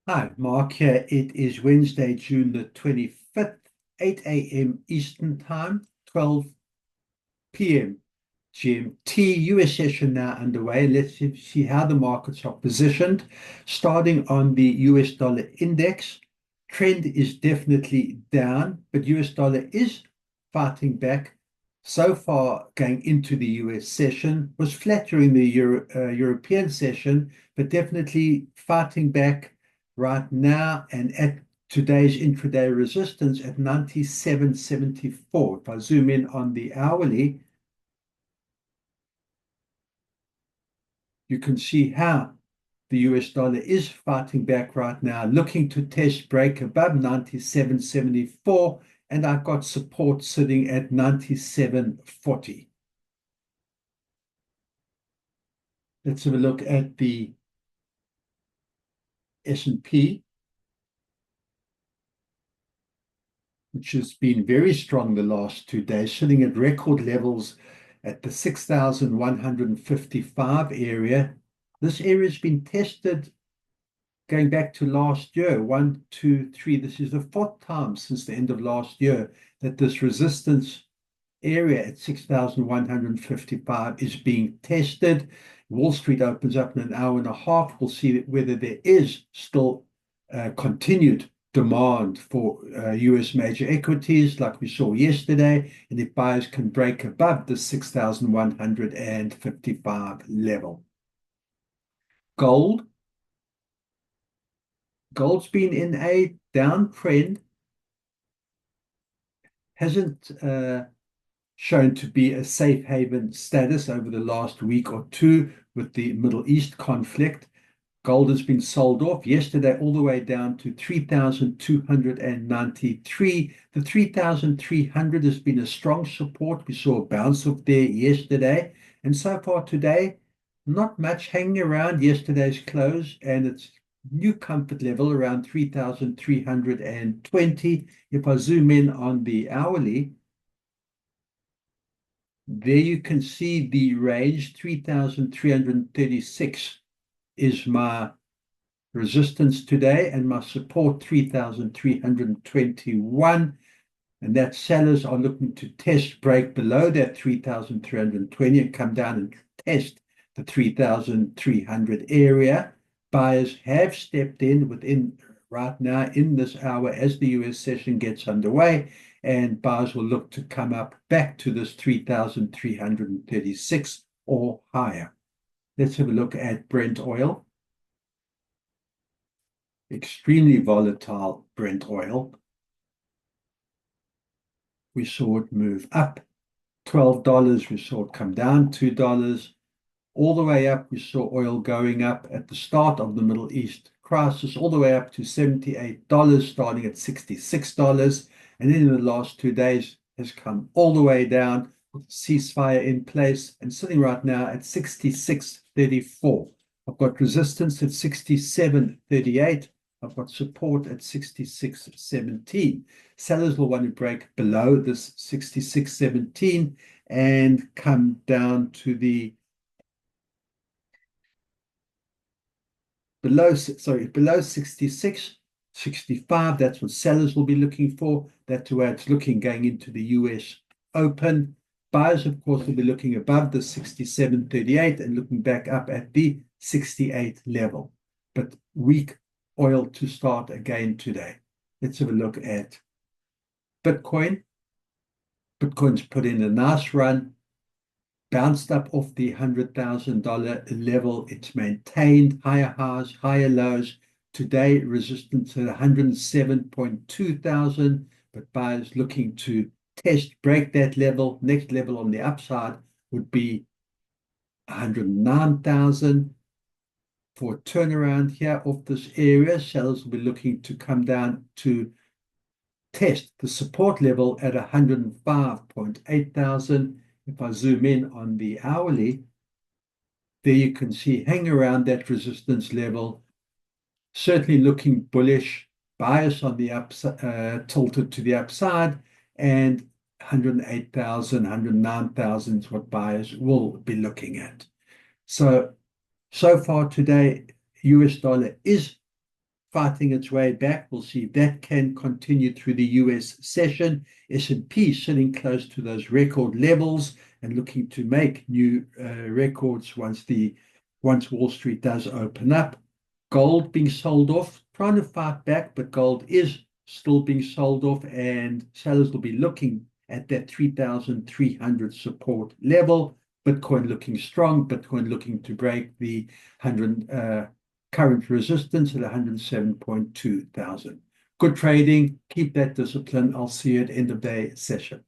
Hi, Mark here. It is Wednesday, June the 25th, 8 a.m. Eastern Time, 12 p.m. GMT. US session now underway. Let's see how the markets are positioned. Starting on the US dollar index, trend is definitely down, but US dollar is fighting back. So far, going into the US session, was flat during the European session, but definitely fighting back right now and at today's intraday resistance at 97.74. If I zoom in on the hourly, you can see how the US dollar is fighting back right now, looking to test break above 97.74, and I've got support sitting at 97.40. Let's have a look at the S&P, which has been very strong the last 2 days, sitting at record levels at the 6,155 area. This area has been tested going back to last year, 1, 2, 3. This is the fourth time since the end of last year that this resistance area at 6,155 is being tested. Wall Street opens up in an hour and a half. We'll see whether there is still continued demand for US major equities like we saw yesterday, and if buyers can break above the 6,155 level. Gold's been in a downtrend, hasn't shown to be a safe haven status over the last week or two with the Middle East conflict. Gold has been sold off yesterday all the way down to 3,293. The 3,300 has been a strong support. We saw a bounce off there yesterday. And so far today, not much hanging around yesterday's close, and it's new comfort level around 3,320. If I zoom in on the hourly, there you can see the range 3,336 is my resistance today, and my support 3,321. And that sellers are looking to test break below that 3,320 and come down and test the 3,300 area. Buyers have stepped in within right now in this hour as the US session gets underway, and buyers will look to come up back to this 3,336 or higher. Let's have a look at Brent oil. Extremely volatile Brent oil. We saw it move up $12. We saw it come down $2. All the way up, we saw oil going up at the start of the Middle East crisis, all the way up to $78, starting at $66. And then in the last 2 days has come all the way down with ceasefire in place and sitting right now at 66.34. I've got resistance at 67.38. I've got support at 66.17. Sellers will want to break below this 66.17 and come down to the below 66.65. That's what sellers will be looking for. That's where it's looking going into the US Open. Buyers, of course, will be looking above the 67.38 and looking back up at the 68 level. But weak oil to start again today. Let's have a look at Bitcoin. Bitcoin's put in a nice run, bounced up off the $100,000 level. It's maintained higher highs, higher lows. Today, resistance at 107.2 thousand, but buyers looking to test, break that level. Next level on the upside would be 109,000. For a turnaround here off this area, sellers will be looking to come down to test the support level at 105.8 thousand. If I zoom in on the hourly, there you can see hang around that resistance level, certainly looking bullish, bias on the upside, tilted to the upside, and 108,000, 109,000 is what buyers will be looking at. So far today, US dollar is fighting its way back. We'll see if that can continue through the US session. S&P sitting close to those record levels and looking to make new records once Wall Street does open up. Gold being sold off, trying to fight back, but gold is still being sold off, and sellers will be looking at that 3,300 support level. Bitcoin looking strong, Bitcoin looking to break the 100 current resistance at 107.2 thousand. Good trading, keep that discipline. I'll see you at end of day session.